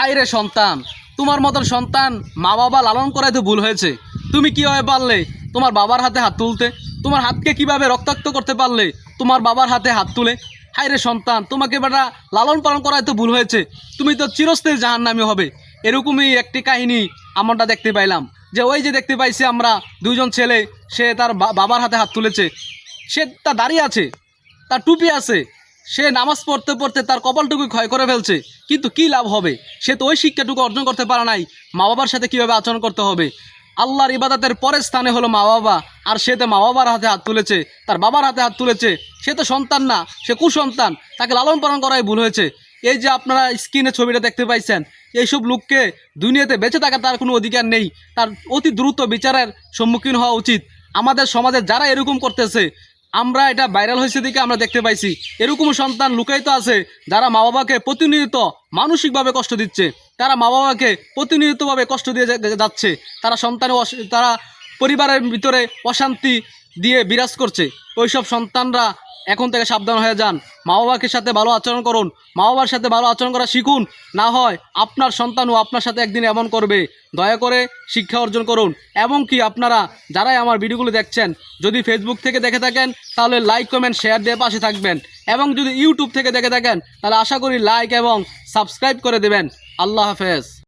High রে সন্তান, তোমার মতন সন্তান মা বাবা লালন করাই তো ভুল হয়েছে। তুমি কীভাবে পারলে তোমার বাবার হাতে হাত তুলতে? তোমার হাতকে কিভাবে রক্তাক্ত করতে পারলে তোমার বাবার হাতে হাত তুলে? হাই রে সন্তান, তোমাকে বেটা লালন পালন করাই তো ভুল হয়েছে। তুমি তো চিরস্থায়ী জাহান্নামী হবে। এরকমই একটি কাহিনী আমরা দেখতে পাইলাম, যে ওই যে দেখতে পাইছি আমরা দুইজন ছেলে, সে তার বাবার হাতে হাত তুলেছে। সে তার দাঁড়িয়ে আছে, তার টুপি আছে, সে নামাজ পড়তে পড়তে তার কপালটুকু ক্ষয় করে ফেলছে, কিন্তু কি লাভ হবে? সে তো ওই শিক্ষাটুকু অর্জন করতে পারে নাই মা বাবার সাথে কীভাবে আচরণ করতে হবে। আল্লাহর ইবাদতের পরের স্থানে হলো মা বাবা, আর সে তো মা বাবার হাতে হাত তুলেছে, তার বাবার হাতে হাত তুলেছে। সে তো সন্তান না, সে কুসন্তান, তাকে লালন পালন করাই ভুল হয়েছে। এই যে আপনারা স্ক্রিনে ছবিটা দেখতে পাইছেন, এইসব লোককে দুনিয়াতে বেঁচে থাকার তার কোনো অধিকার নেই। তার অতি দ্রুত বিচারের সম্মুখীন হওয়া উচিত। আমাদের সমাজে যারা এরকম করতেছে, আমরা এটা ভাইরাল হয়েছে দিকে আমরা দেখতে পাইছি, এরকম সন্তান লুকায়িত আছে যারা মা বাবাকে প্রতিনিয়ত মানসিকভাবে কষ্ট দিচ্ছে, তারা মা বাবাকে প্রতিনিয়তভাবে কষ্ট দিয়ে যাচ্ছে, তারা তারা পরিবারের ভিতরে অশান্তি দিয়ে বিরাজ করছে। ওইসব সন্তানরা এখন থেকে সাবধান হয়ে যান। মা বাবাকে সাথে ভালো আচরণ করুন, মা বাবার সাথে ভালো আচরণ করা শিখুন। না হয় আপনার সন্তানও আপনার সাথে একদিন এমন করবে। দয়া করে শিক্ষা অর্জন করুন। এবং কি আপনারা যারাই আমার ভিডিওগুলো দেখছেন, যদি ফেসবুক থেকে দেখে থাকেন তাহলে লাইক কমেন্ট শেয়ার দিয়ে পাশে থাকবেন, এবং যদি ইউটিউব থেকে দেখে থাকেন তাহলে আশা করি লাইক এবং সাবস্ক্রাইব করে দেবেন। আল্লাহ হাফেজ।